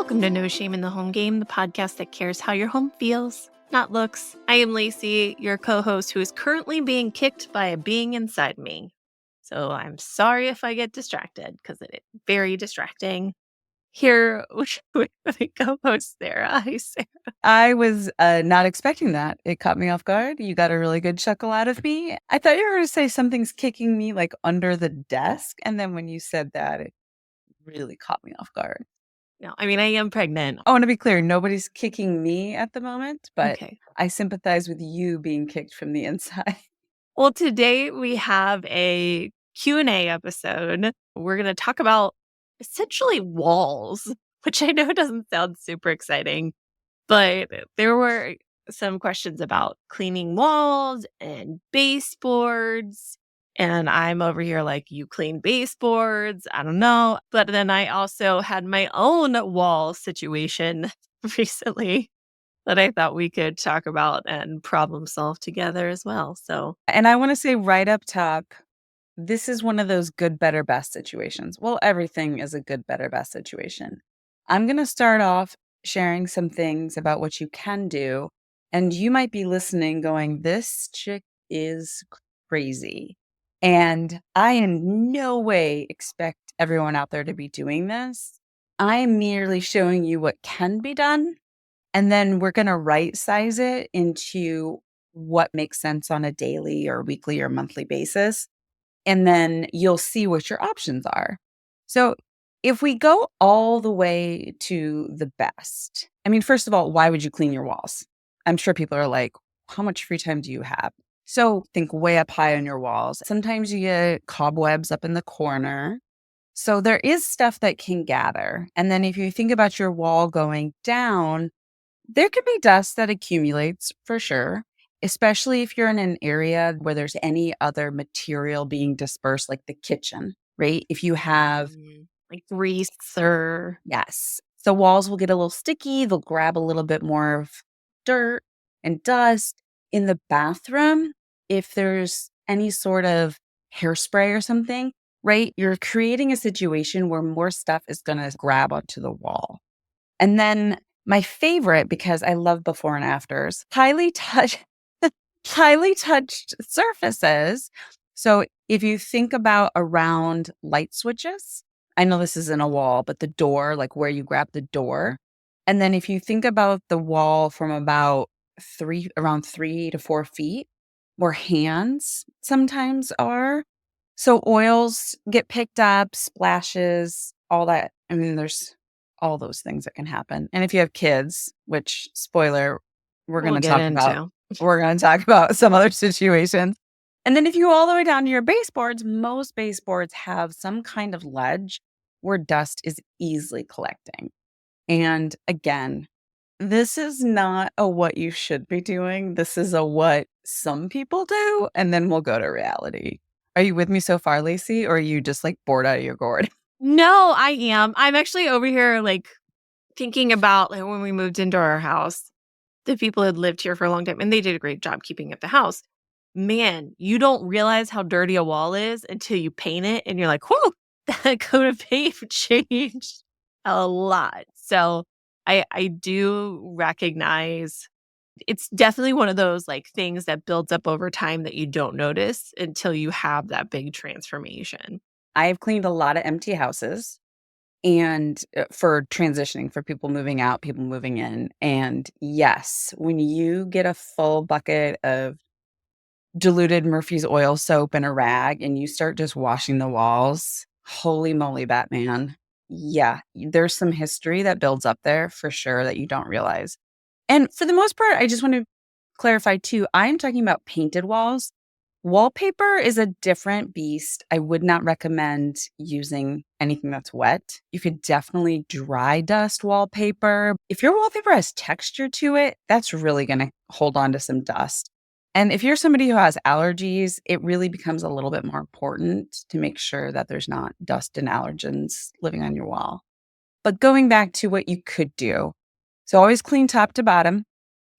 Welcome to No Shame in the Home Game, the podcast that cares how your home feels, not looks. I am Lacey, your co-host who is currently being kicked by a being inside me. So I'm sorry if I get distracted because it is very distracting. Here with my co-host Sarah. Hi, Sarah. I was not expecting that. It caught me off guard. You got a really good chuckle out of me. I thought you were going to say something's kicking me like under the desk. And then when you said that, it really caught me off guard. No, I mean, I am pregnant. I want to be clear. Nobody's kicking me at the moment, but Okay. I sympathize with you being kicked from the inside. Well, today we have a Q&A episode. We're going to talk about essentially walls, which I know doesn't sound super exciting, but there were some questions about cleaning walls and baseboards. And I'm over here like, you clean baseboards? I don't know. But then I also had my own wall situation recently that I thought we could talk about and problem solve together as well. So, And I want to say right up top, this is one of those good, better, best situations. Well, everything is a good, better, best situation. I'm going to start off sharing some things about what you can do. And you might be listening going, this chick is crazy. And I in no way expect everyone out there to be doing this. I am merely showing you what can be done. And then we're going to right size it into what makes sense on a daily or weekly or monthly basis. And then you'll see what your options are. So if we go all the way to the best, I mean, first of all, why would you clean your walls? I'm sure people are like, how much free time do you have? So think way up high on your walls. Sometimes you get cobwebs up in the corner. So there is stuff that can gather. And then if you think about your wall going down, there could be dust that accumulates for sure, especially if you're in an area where there's any other material being dispersed, like the kitchen, right? If you have, like grease or yes, the walls will get a little sticky. They'll grab a little bit more of dirt and dust. In the bathroom, if there's any sort of hairspray or something, right? You're creating a situation where more stuff is going to grab onto the wall. And then my favorite, because I love before and afters, highly touched surfaces. So if you think about around light switches, I know this isn't a wall, but the door, like where you grab the door. And then if you think about the wall from about around 3 to 4 feet, where hands sometimes are. So oils get picked up, splashes, all that. I mean, there's all those things that can happen. And if you have kids, which spoiler, we're going to talk about, we're going to talk about some other situations. And then if you go all the way down to your baseboards, most baseboards have some kind of ledge where dust is easily collecting. And again, this is not a what you should be doing. This is a what some people do. And then we'll go to reality. Are you with me so far, Lacey? Or are you just like bored out of your gourd? No, I am. I'm actually over here like thinking about like when we moved into our house, the people had lived here for a long time and they did a great job keeping up the house. Man, you don't realize how dirty a wall is until you paint it and you're like, whoa, that coat of paint changed a lot. So I do recognize it's definitely one of those like things that builds up over time that you don't notice until you have that big transformation. I've cleaned a lot of empty houses and for transitioning, for people moving out, people moving in. And yes, when you get a full bucket of diluted Murphy's oil soap and a rag and you start just washing the walls, holy moly, Batman. Yeah, there's some history that builds up there for sure that you don't realize. And for the most part, I just want to clarify too, I'm talking about painted walls. Wallpaper is a different beast. I would not recommend using anything that's wet. You could definitely dry dust wallpaper. If your wallpaper has texture to it, that's really going to hold on to some dust. And if you're somebody who has allergies, it really becomes a little bit more important to make sure that there's not dust and allergens living on your wall. But going back to what you could do. So always clean top to bottom.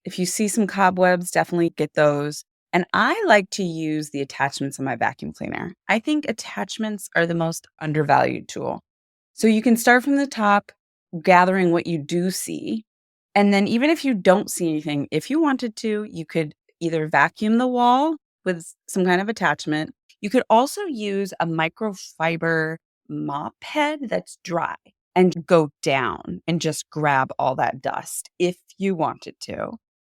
If you see some cobwebs, definitely get those. And I like to use the attachments on my vacuum cleaner. I think attachments are the most undervalued tool. So you can start from the top, gathering what you do see. And then even if you don't see anything, if you wanted to, you could either vacuum the wall with some kind of attachment. You could also use a microfiber mop head that's dry and go down and just grab all that dust if you wanted to.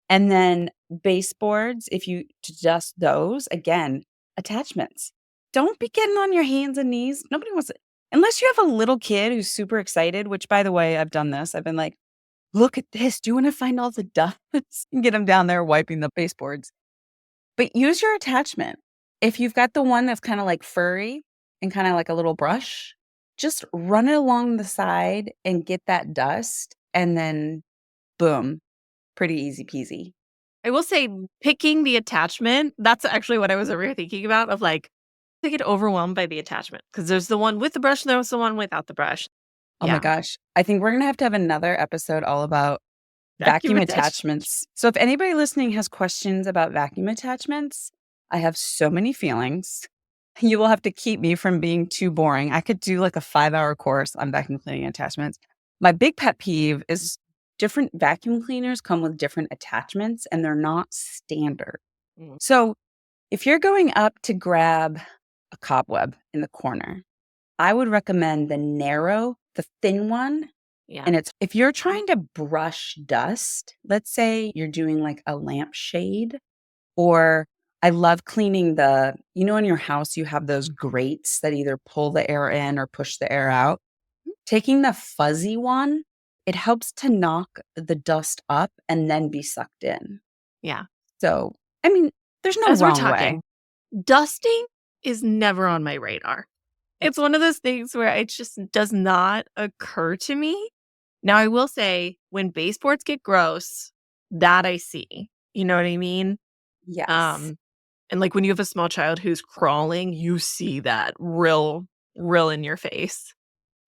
And then baseboards, if you to dust those, again, attachments. Don't be getting on your hands and knees. Nobody wants it. Unless you have a little kid who's super excited, which by the way, I've done this. I've been like, look at this. Do you want to find all the dust? And get them down there wiping the baseboards. But use your attachment. If you've got the one that's kind of like furry and kind of like a little brush, just run it along the side and get that dust. And then boom, pretty easy peasy. I will say picking the attachment, that's actually what I was over here thinking about of like, I get overwhelmed by the attachment because there's the one with the brush and there's the one without the brush. Oh my gosh. I think we're going to have another episode all about vacuum attachments. So if anybody listening has questions about vacuum attachments, I have so many feelings. You will have to keep me from being too boring. I could do like a 5-hour course on vacuum cleaning attachments. My big pet peeve is different vacuum cleaners come with different attachments and they're not standard. So if you're going up to grab a cobweb in the corner, I would recommend the thin one. Yeah. And it's if you're trying to brush dust, let's say you're doing like a lampshade, or I love cleaning in your house, you have those grates that either pull the air in or push the air out. Taking the fuzzy one, it helps to knock the dust up and then be sucked in. Yeah. So, I mean, there's no wrong way. Dusting is never on my radar. It's one of those things where it just does not occur to me. Now, I will say when baseboards get gross, that I see. You know what I mean? Yes. And like when you have a small child who's crawling, you see that real in your face.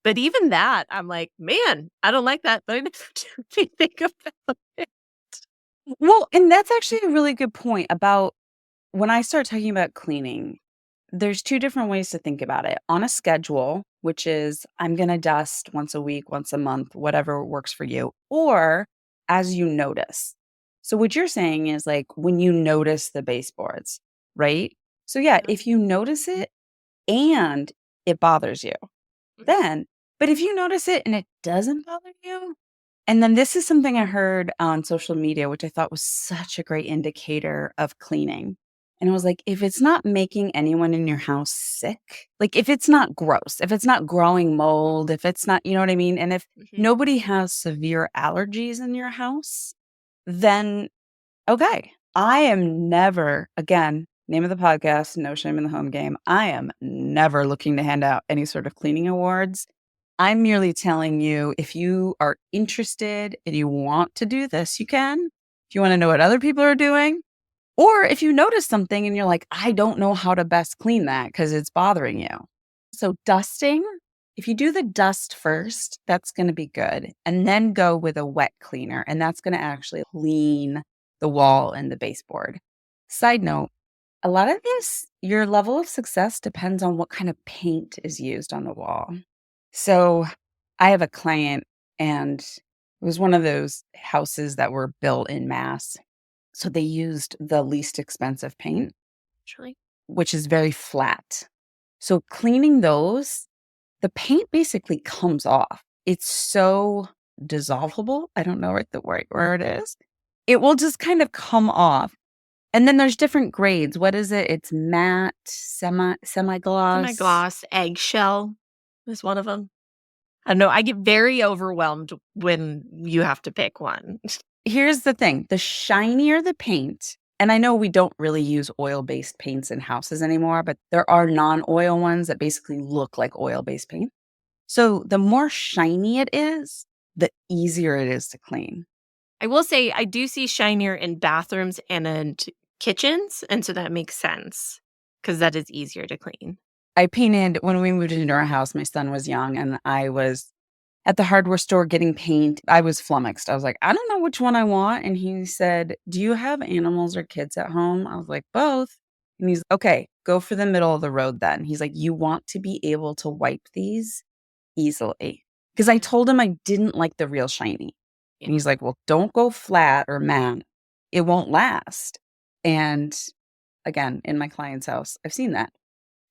But even that, I'm like, man, I don't like that, but I never do anything about it. Well, and that's actually a really good point about when I start talking about cleaning. There's 2 different ways to think about it. On a schedule, which is I'm going to dust once a week, once a month, whatever works for you, or as you notice. So what you're saying is like when you notice the baseboards, right? So yeah, if you notice it and it bothers you, then, but if you notice it and it doesn't bother you, and then this is something I heard on social media, which I thought was such a great indicator of cleaning. And it was like, if it's not making anyone in your house sick, like if it's not gross, if it's not growing mold, if it's not, you know what I mean? And if nobody has severe allergies in your house, then okay. I am never, again, name of the podcast, No Shame in the Home Game. I am never looking to hand out any sort of cleaning awards. I'm merely telling you, if you are interested and you want to do this, you can. If you want to know what other people are doing, or if you notice something and you're like, I don't know how to best clean that because it's bothering you. So dusting, if you do the dust first, that's going to be good. And then go with a wet cleaner, and that's going to actually clean the wall and the baseboard. Side note, a lot of this, your level of success depends on what kind of paint is used on the wall. So I have a client, and it was one of those houses that were built in mass. So they used the least expensive paint, which is very flat. So cleaning those, the paint basically comes off. It's so dissolvable. I don't know what the right word is. It will just kind of come off. And then there's different grades. What is it? It's matte, semi-gloss. Semi-gloss, eggshell is one of them. I don't know. I get very overwhelmed when you have to pick one. Here's the thing. The shinier the paint, and I know we don't really use oil-based paints in houses anymore, but there are non-oil ones that basically look like oil-based paint. So the more shiny it is, the easier it is to clean. I will say I do see shinier in bathrooms and in kitchens, and so that makes sense because that is easier to clean. I painted when we moved into our house. My son was young, and I was at the hardware store getting paint. I was flummoxed. I was like, I don't know which one I want. And he said, do you have animals or kids at home? I was like, both. And he's okay, go for the middle of the road then. He's like, you want to be able to wipe these easily. Because I told him I didn't like the real shiny. And he's like, well, don't go flat or matte. It won't last. And again, in my client's house, I've seen that.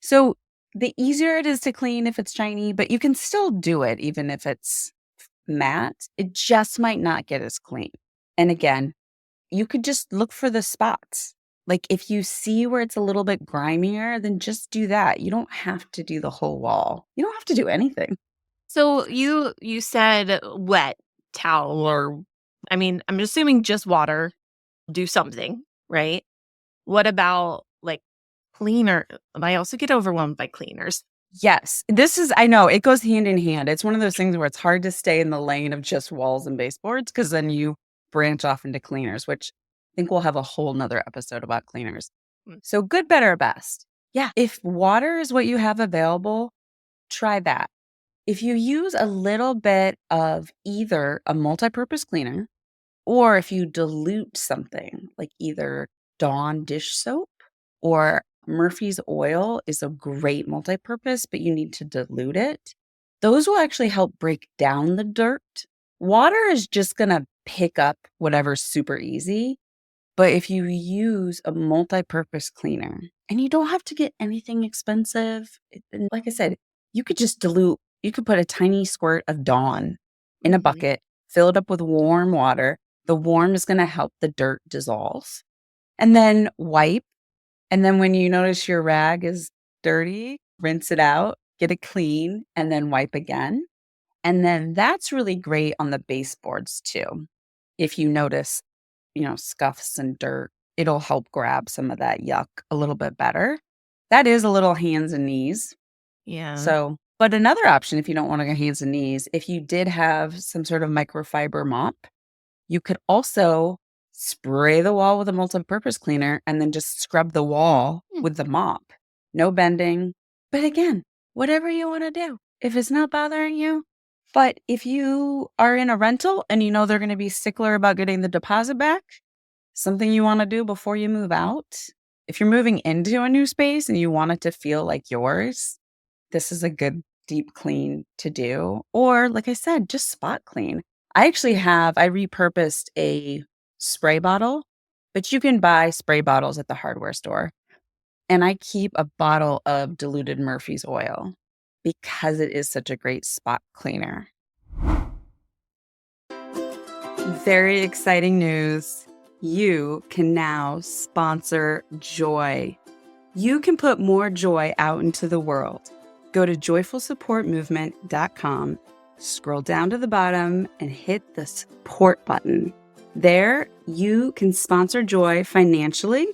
So the easier it is to clean if it's shiny, but you can still do it even if it's matte. It just might not get as clean. And again, you could just look for the spots. Like if you see where it's a little bit grimier, then just do that. You don't have to do the whole wall. You don't have to do anything. So you said wet towel, or I mean, I'm assuming just water, do something, right? What about like cleaner? I also get overwhelmed by cleaners. Yes. I know it goes hand in hand. It's one of those things where it's hard to stay in the lane of just walls and baseboards because then you branch off into cleaners, which I think we'll have a whole nother episode about cleaners. Mm. So good, better, or best. Yeah. If water is what you have available, try that. If you use a little bit of either a multi-purpose cleaner or if you dilute something like either Dawn dish soap or Murphy's oil is a great multi-purpose, but you need to dilute it. Those will actually help break down the dirt. Water is just going to pick up whatever's super easy. But if you use a multi-purpose cleaner, and you don't have to get anything expensive, and like I said, you could just dilute, you could put a tiny squirt of Dawn in a bucket, fill it up with warm water. The warm is going to help the dirt dissolve. And then wipe. And then when you notice your rag is dirty, rinse it out, get it clean, and then wipe again. And then that's really great on the baseboards too. If you notice, scuffs and dirt, it'll help grab some of that yuck a little bit better. That is a little hands and knees. Yeah. So, but another option, if you don't want to go hands and knees, if you did have some sort of microfiber mop, you could also spray the wall with a multi-purpose cleaner and then just scrub the wall with the mop. No bending. But again, whatever you want to do. If it's not bothering you. But if you are in a rental and you know they're going to be stickler about getting the deposit back, something you want to do before you move out. If you're moving into a new space and you want it to feel like yours, this is a good deep clean to do. Or like I said, just spot clean. I repurposed a spray bottle, but you can buy spray bottles at the hardware store. And I keep a bottle of diluted Murphy's oil because it is such a great spot cleaner. Very exciting news. You can now sponsor joy. You can put more joy out into the world. Go to joyfulsupportmovement.com, scroll down to the bottom, and hit the support button. There, you can sponsor joy financially.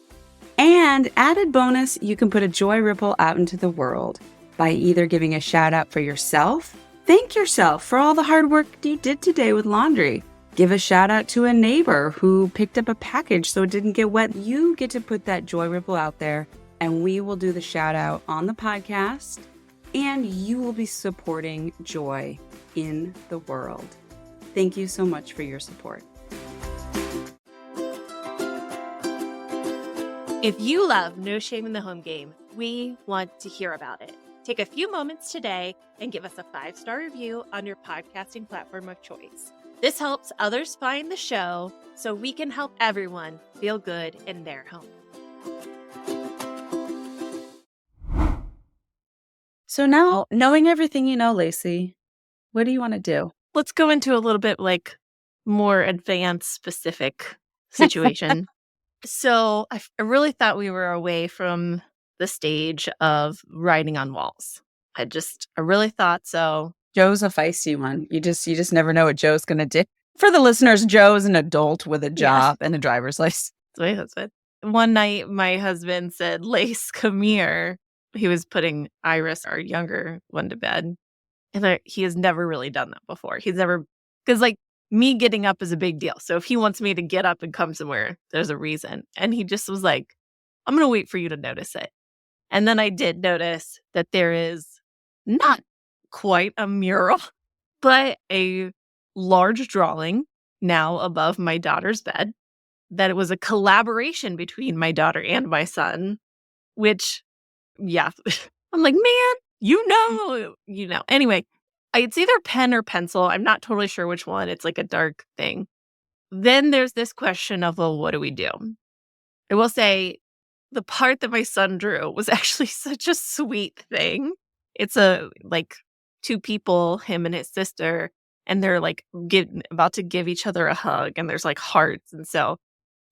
And added bonus, you can put a joy ripple out into the world by either giving a shout out for yourself, thank yourself for all the hard work you did today with laundry. Give a shout out to a neighbor who picked up a package so it didn't get wet. You get to put that joy ripple out there, and we will do the shout out on the podcast, and you will be supporting joy in the world. Thank you so much for your support. If you love No Shame in the Home Game, we want to hear about it. Take a few moments today and give us a 5-star review on your podcasting platform of choice. This helps others find the show so we can help everyone feel good in their home. So now, knowing everything you know, Lacey, what do you want to do? Let's go into a little bit more advanced specific situation. So I really thought we were away from the stage of writing on walls. I really thought so. Joe's a feisty one. You just never know what Joe's going to do. For the listeners, Joe is an adult with a job and a driver's license. That's my husband. One night, my husband said, Lace, come here. He was putting Iris, our younger one, to bed. And he has never really done that before. Because me getting up is a big deal. So if he wants me to get up and come somewhere, there's a reason. And he just was like, I'm going to wait for you to notice it. And then I did notice that there is not quite a mural, but a large drawing now above my daughter's bed, that it was a collaboration between my daughter and my son, which, yeah, I'm like, man, you know. Anyway, It's either pen or pencil. I'm not totally sure which one. It's like a dark thing. Then there's this question of, well, what do we do? I will say the part that my son drew was actually such a sweet thing. It's like two people, him and his sister, and they're like about to give each other a hug, and there's like hearts. And so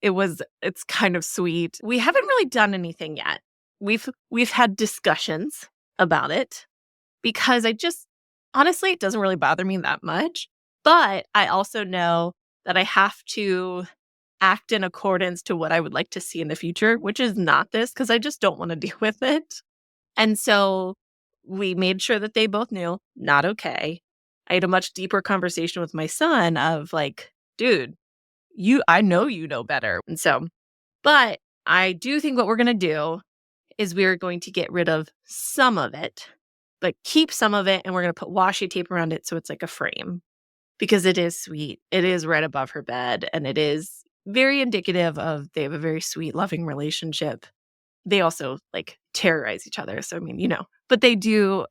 it's kind of sweet. We haven't really done anything yet. We've had discussions about it because honestly, it doesn't really bother me that much. But I also know that I have to act in accordance to what I would like to see in the future, which is not this, because I just don't want to deal with it. And so we made sure that they both knew, not okay. I had a much deeper conversation with my son of like, dude, I know you know better. And so, but I do think what we're going to do is we're going to get rid of some of it, but keep some of it. And we're going to put washi tape around it so it's like a frame because it is sweet. It is right above her bed. And it is very indicative of they have a very sweet, loving relationship. They also like terrorize each other. So, I mean, but they do.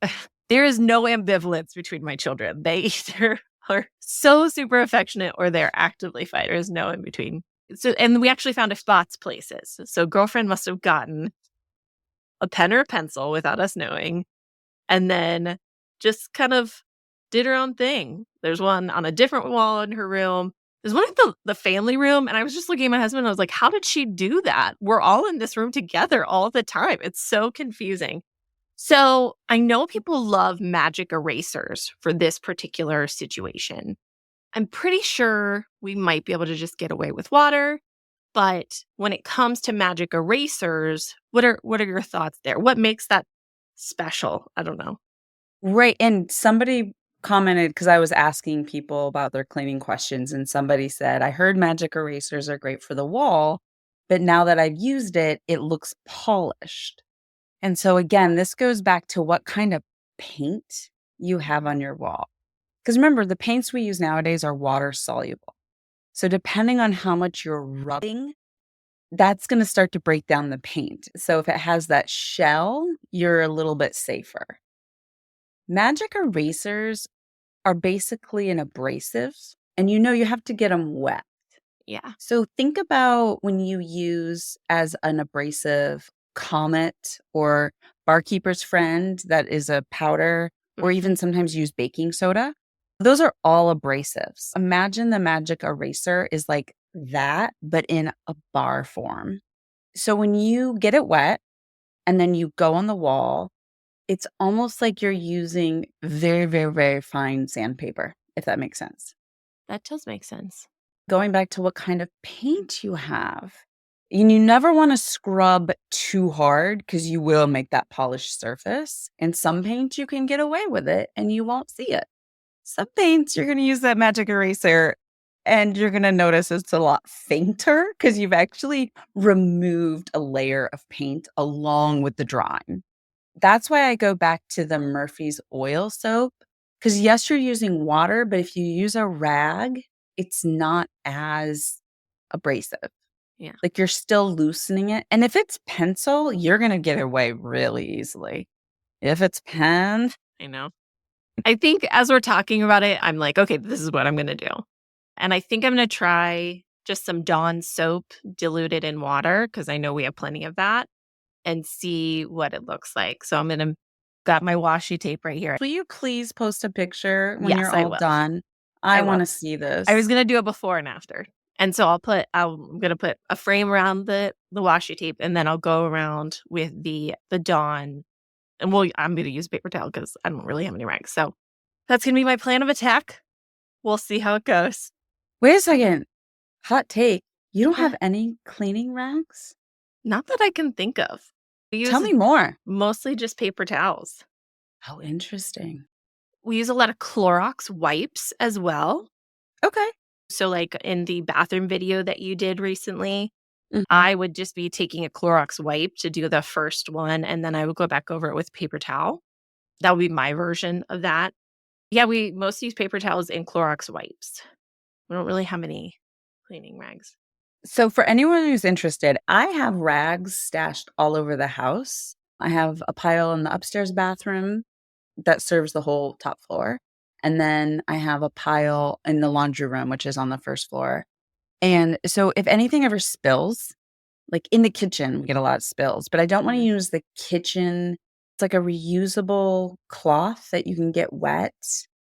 There is no ambivalence between my children. They either are so super affectionate or they're actively fighting. There is no in between. So, and we actually found a spots places. So girlfriend must have gotten a pen or a pencil without us knowing, and then just kind of did her own thing. There's one on a different wall in her room. There's one in the family room, and I was just looking at my husband, and I was like, how did she do that? We're all in this room together all the time. It's so confusing. So I know people love magic erasers for this particular situation. I'm pretty sure we might be able to just get away with water. But when it comes to magic erasers, what are your thoughts there? What makes that special? I don't know. Right, and somebody commented because I was asking people about their cleaning questions, and somebody said, "I heard magic erasers are great for the wall, but now that I've used it, it looks polished." And so again, this goes back to what kind of paint you have on your wall. Because remember, the paints we use nowadays are water soluble. So depending on how much you're rubbing, that's going to start to break down the paint. So if it has that shell, you're a little bit safer. Magic erasers are basically an abrasive, and you have to get them wet. Yeah. So think about when you use as an abrasive Comet or Barkeeper's Friend, that is a powder, or even sometimes use baking soda. Those are all abrasives. Imagine the magic eraser is like that, but in a bar form. So when you get it wet and then you go on the wall, it's almost like you're using very, very, very fine sandpaper, if that makes sense. That does make sense. Going back to what kind of paint you have. And you never want to scrub too hard because you will make that polished surface. And some paint you can get away with it and you won't see it. Some paints you're going to use that magic eraser and you're going to notice it's a lot fainter because you've actually removed a layer of paint along with the drawing. That's why I go back to the Murphy's oil soap. Because yes, you're using water, but if you use a rag, it's not as abrasive. Yeah. Like you're still loosening it. And if it's pencil, you're going to get away really easily. If it's pen, I know. I think as we're talking about it, I'm like, okay, this is what I'm going to do. And I think I'm going to try just some Dawn soap diluted in water because I know we have plenty of that and see what it looks like. So I'm going to got my washi tape right here. will you please post a picture when Yes, you're I all will. done? I I will. want to see this. I was going to do a before and after. And so I'm going to put a frame around the washi tape, and then I'll go around with the Dawn. And I'm going to use paper towel because I don't really have any rags. So that's going to be my plan of attack. We'll see how it goes. Wait a second. Hot take. You don't Yeah. have any cleaning rags? Not that I can think of. Tell me more. Mostly just paper towels. How interesting. We use a lot of Clorox wipes as well. Okay. So like in the bathroom video that you did recently, Mhm. I would just be taking a Clorox wipe to do the first one, and then I would go back over it with paper towel. That would be my version of that. Yeah, we mostly use paper towels and Clorox wipes. We don't really have any cleaning rags. So, for anyone who's interested, I have rags stashed all over the house. I have a pile in the upstairs bathroom that serves the whole top floor. And then I have a pile in the laundry room, which is on the first floor. And so if anything ever spills, like in the kitchen, we get a lot of spills, but I don't want to Mhm. use the kitchen. It's like a reusable cloth that you can get wet.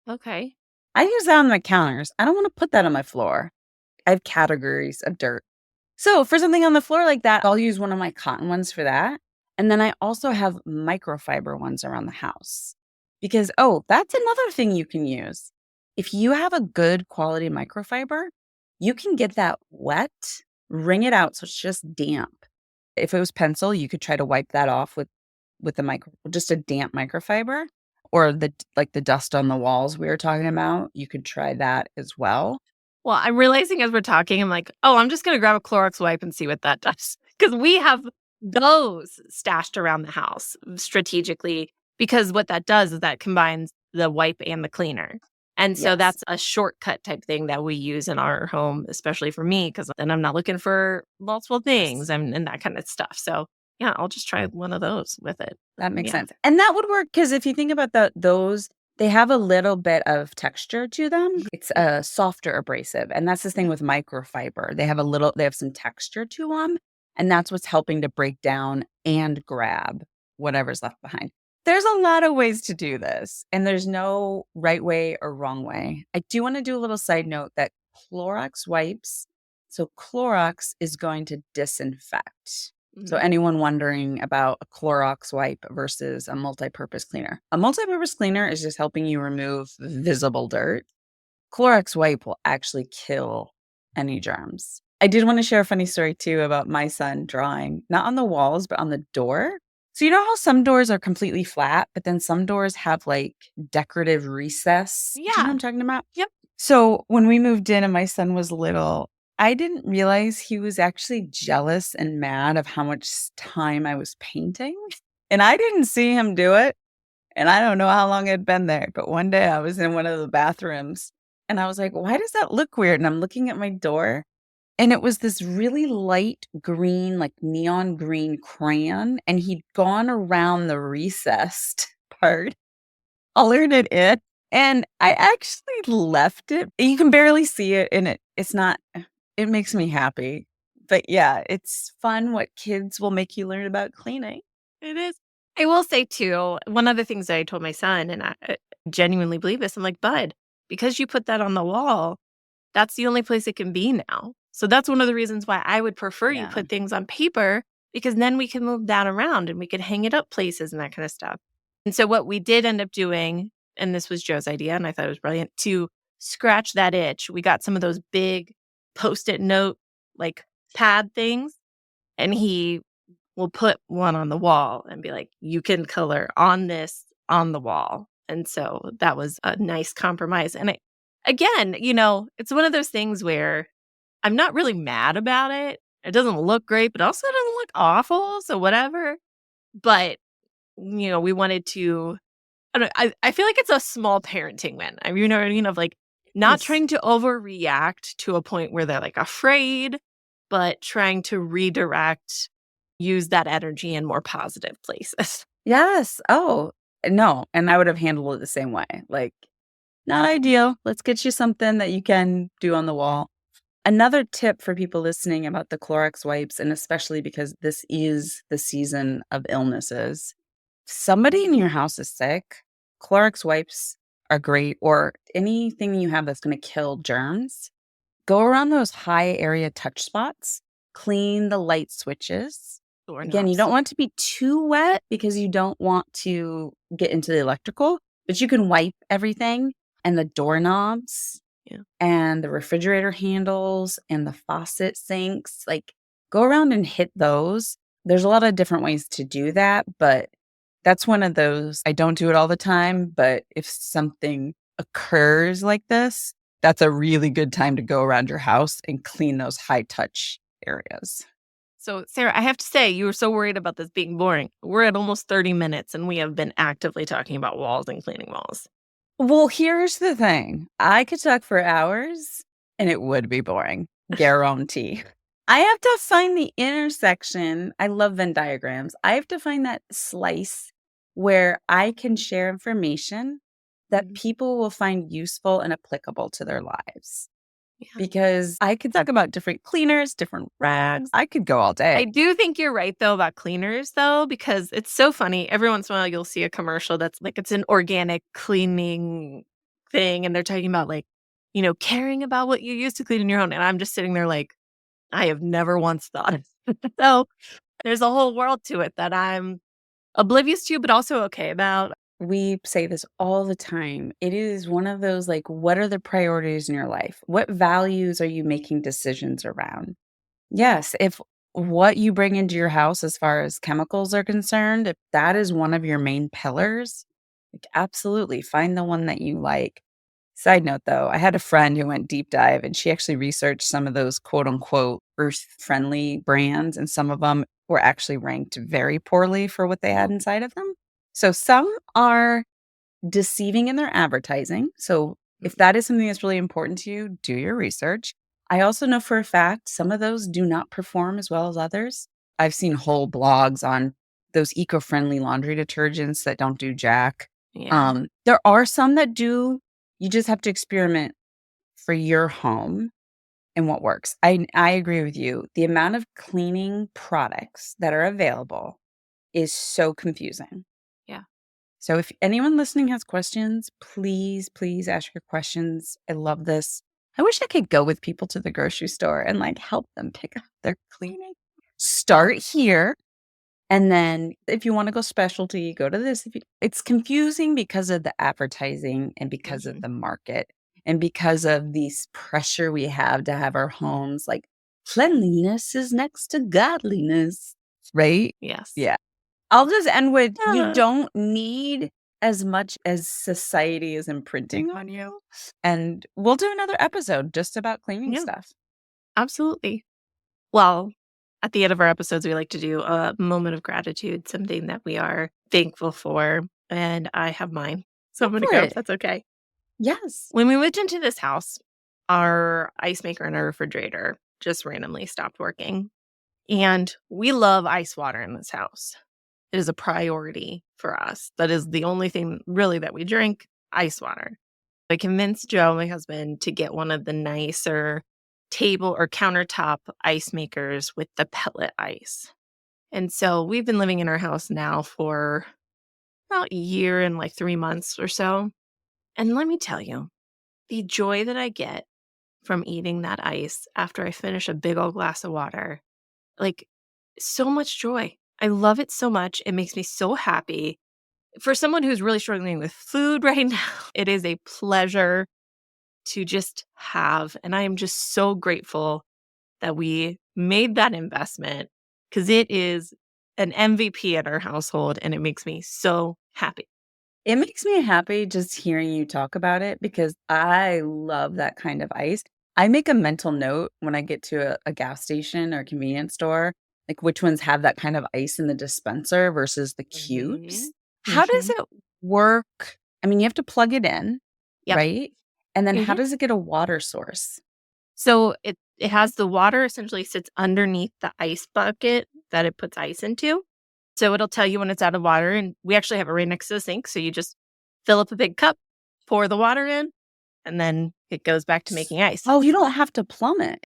Okay. I use that on my counters. I don't want to put that on my floor. I have categories of dirt. So for something on the floor like that, I'll use one of my cotton ones for that. And then I also have microfiber ones around the house because, oh, that's another thing you can use. If you have a good quality microfiber, you can get that wet, wring it out so it's just damp. If it was pencil, you could try to wipe that off with the micro, just a damp microfiber, or the dust on the walls we were talking about. You could try that as well. Well, I'm realizing as we're talking, I'm like, oh, I'm just going to grab a Clorox wipe and see what that does. Because we have those stashed around the house strategically. Because what that does is that combines the wipe and the cleaner. And so Yes. that's a shortcut type thing that we use in our home, especially for me, because then I'm not looking for multiple Yes. things and that kind of stuff. So yeah, I'll just try one of those with it. That makes Yeah. sense. And that would work because if you think about those, they have a little bit of texture to them. It's a softer abrasive. And that's the thing Yeah. with microfiber. They have some texture to them. And that's what's helping to break down and grab whatever's left behind. There's a lot of ways to do this, and there's no right way or wrong way. I do want to do a little side note that Clorox wipes, so Clorox is going to disinfect. So Mhm. anyone wondering about a Clorox wipe versus a multi-purpose cleaner. A multi-purpose cleaner is just helping you remove visible dirt. Clorox wipe will actually kill any germs. I did want to share a funny story too about my son drawing, not on the walls, but on the door. So you know how some doors are completely flat, but then some doors have like decorative recess? Do you know what Yeah. I'm talking about? Yep. So when we moved in and my son was little, I didn't realize he was actually jealous and mad of how much time I was painting. And I didn't see him do it. And I don't know how long it'd been there, but one day I was in one of the bathrooms and I was like, why does that look weird? And I'm looking at my door and it was this really light green, like neon green crayon. And he'd gone around the recessed part, colored it in. And I actually left it. You can barely see it in it. It's not, it makes me happy. But yeah, it's fun what kids will make you learn about cleaning. It is. I will say too, one of the things that I told my son, and I genuinely believe this, I'm like, bud, because you put that on the wall, that's the only place it can be now. So that's one of the reasons why I would prefer you Yeah. put things on paper, because then we can move that around and we can hang it up places and that kind of stuff. And so what we did end up doing, and this was Joe's idea, and I thought it was brilliant, to scratch that itch, we got some of those big post-it note like pad things, and he will put one on the wall and be like, "You can color on this on the wall." And so that was a nice compromise. And again, it's one of those things where I'm not really mad about it. It doesn't look great, but also it doesn't look awful. So whatever. But, we wanted to, I feel like it's a small parenting win. I mean, you know what I mean? Of like not Yes. trying to overreact to a point where they're like afraid, but trying to redirect, use that energy in more positive places. Yes. Oh, no. And I would have handled it the same way. Like, not ideal. Let's get you something that you can do on the wall. Another tip for people listening about the Clorox wipes, and especially because this is the season of illnesses, somebody in your house is sick, Clorox wipes are great, or anything you have that's going to kill germs. Go around those high area touch spots, clean the light switches. Again, you Doorknobs. don't want it to be too wet because you don't want to get into the electrical, but you can wipe everything and the doorknobs Yeah. and the refrigerator handles and the faucet sinks. Like, go around and hit those. There's a lot of different ways to do that, but that's one of those. I don't do it all the time, but if something occurs like this, that's a really good time to go around your house and clean those high touch areas. So, Sarah, I have to say, you were so worried about this being boring. We're at almost 30 minutes and we have been actively talking about walls and cleaning walls. Well, here's the thing. I could talk for hours and it would be boring. Guarantee. I have to find the intersection. I love Venn diagrams. I have to find that slice where I can share information that people will find useful and applicable to their lives. Yeah. Because I could talk about different cleaners, different rags. I could go all day. I do think you're right, though, about cleaners, though, because it's so funny. Every once in a while, you'll see a commercial that's like it's an organic cleaning thing, and they're talking about like, caring about what you use to clean in your home. And I'm just sitting there like, I have never once thought. So there's a whole world to it that I'm oblivious to, but also okay about. We say this all the time. It is one of those like, what are the priorities in your life? What values are you making decisions around? Yes, if what you bring into your house as far as chemicals are concerned, if that is one of your main pillars, like absolutely find the one that you like. Side note though, I had a friend who went deep dive and she actually researched some of those quote unquote earth friendly brands, and some of them were actually ranked very poorly for what they had inside of them. So some are deceiving in their advertising. So if that is something that's really important to you, do your research. I also know for a fact some of those do not perform as well as others. I've seen whole blogs on those eco-friendly laundry detergents that don't do jack. Yeah. There are some that do. You just have to experiment for your home and what works. I agree with you. The amount of cleaning products that are available is so confusing. Yeah. So if anyone listening has questions, please, please ask your questions. I love this. I wish I could go with people to the grocery store and like help them pick up their cleaning. Start here. And then if you want to go specialty, go to this. It's confusing because of the advertising and because of the market and because of this pressure we have to have our homes like cleanliness is next to godliness, right? Yes. Yeah. I'll just end with you Yeah. don't need as much as society is imprinting on you. And we'll do another episode just about cleaning Yeah. stuff. Absolutely. Well, at the end of our episodes, we like to do a moment of gratitude, something that we are thankful for. And I have mine. So I'm going to For go it. if that's okay. Yes. When we moved into this house, our ice maker and our refrigerator just randomly stopped working. And we love ice water in this house. It is a priority for us. That is the only thing really that we drink, ice water. I convinced Joe, my husband, to get one of the nicer table or countertop ice makers with the pellet ice. And so we've been living in our house now for about a year and like 3 months or so. And let me tell you, the joy that I get from eating that ice after I finish a big old glass of water, like so much joy. I love it so much. It makes me so happy. For someone who's really struggling with food right now, it is a pleasure to just have. And I am just so grateful that we made that investment because it is an MVP in our household and it makes me so happy. It makes me happy just hearing you talk about it because I love that kind of ice. I make a mental note when I get to a gas station or convenience store, like which ones have that kind of ice in the dispenser versus the cubes. How does it work? I mean, you have to plug it in, Yep. right? And then how Mhm. does it get a water source? So it has the water essentially sits underneath the ice bucket that it puts ice into. So it'll tell you when it's out of water. And we actually have it right next to the sink. So you just fill up a big cup, pour the water in, and then it goes back to making ice. Oh, you don't have to plumb it.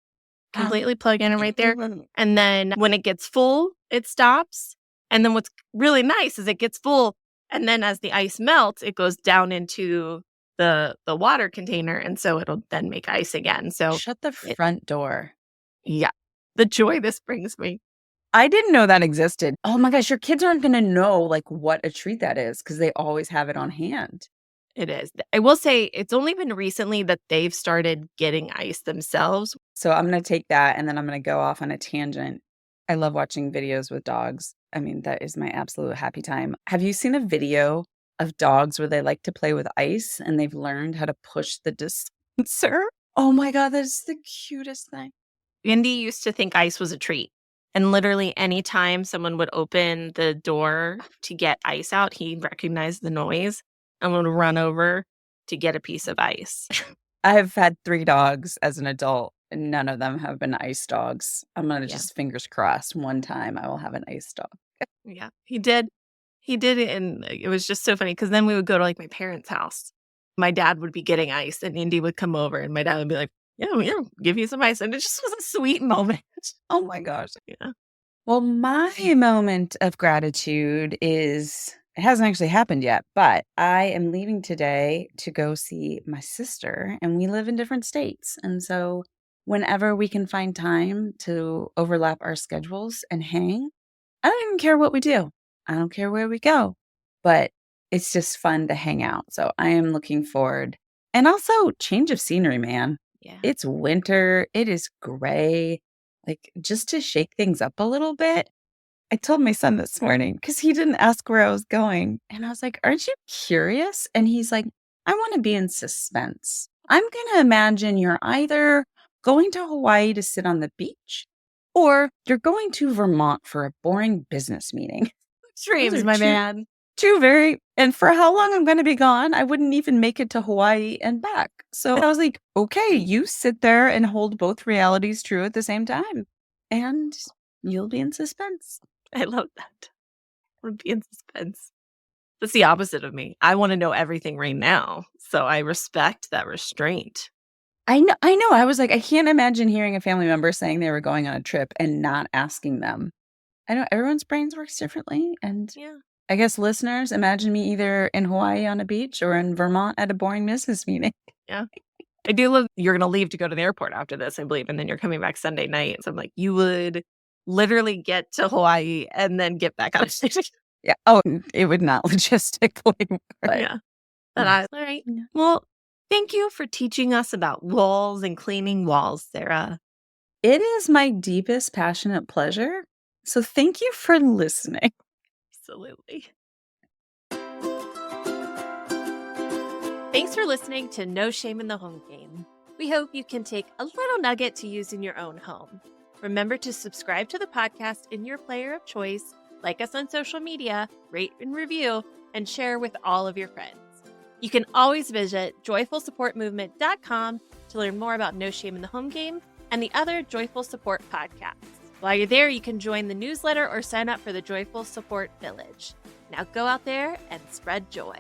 Completely plug in right there. And then when it gets full, it stops. And then what's really nice is it gets full. And then as the ice melts, it goes down into the water container. And so it'll then make ice again. So Shut the front door. yeah, the joy this brings me. I didn't know that existed. Oh my gosh, your kids aren't gonna know, like, what a treat that is because they always have it on hand. It is. I will say it's only been recently that they've started getting ice themselves. So I'm gonna take that, and then I'm gonna go off on a tangent. I love watching videos with dogs. I mean, that is my absolute happy time. Have you seen a video of dogs where they like to play with ice, and they've learned how to push the dispenser? Oh my god, that is the cutest thing. Andy used to think ice was a treat. And literally anytime someone would open the door to get ice out, he recognized the noise and would run over to get a piece of ice. I've had 3 dogs as an adult, and none of them have been ice dogs. I'm gonna Yeah. just fingers crossed one time I will have an ice dog. Yeah, he did. He did it, and it was just so funny because then we would go to, like, my parents' house, my dad would be getting ice and Indy would come over and my dad would be like, yeah, give you some ice. And it just was a sweet moment. Oh my gosh. Yeah. Well, my moment of gratitude is it hasn't actually happened yet, but I am leaving today to go see my sister, and we live in different states. And so, whenever we can find time to overlap our schedules and hang, I don't even care what we do. I don't care where we go, but it's just fun to hang out. So, I am looking forward. And also, change of scenery, man. Yeah. It's winter, it is gray. Like, just to shake things up a little bit. I told my son this morning because he didn't ask where I was going. And I was like, "Aren't you curious?" And he's like, "I want to be in suspense. I'm going to imagine you're either going to Hawaii to sit on the beach or you're going to Vermont for a boring business meeting." Those Dreams, are my man. two very, and for how long I'm going to be gone, I wouldn't even make it to Hawaii and back. So I was like, okay, you sit there and hold both realities true at the same time, and you'll be in suspense. I love that. I want to be in suspense. That's the opposite of me. I want to know everything right now. So I respect that restraint. I know. I was like, I can't imagine hearing a family member saying they were going on a trip and not asking them. I know everyone's brains works differently. And Yeah. I guess listeners, imagine me either in Hawaii on a beach or in Vermont at a boring business meeting. Yeah. I do love you're going to leave to go to the airport after this, I believe. And then you're coming back Sunday night. So I'm like, you would literally get to Hawaii and then get back on a station. Yeah. Oh, it would not logistically work. Yeah. But all right. Yeah. Well, thank you for teaching us about walls and cleaning walls, Sarah. It is my deepest passionate pleasure. So thank you for listening. Absolutely. Thanks for listening to No Shame in the Home Game. We hope you can take a little nugget to use in your own home. Remember to subscribe to the podcast in your player of choice, like us on social media, rate and review, and share with all of your friends. You can always visit joyfulsupportmovement.com to learn more about No Shame in the Home Game and the other Joyful Support podcasts. While you're there, you can join the newsletter or sign up for the Joyful Support Village. Now go out there and spread joy.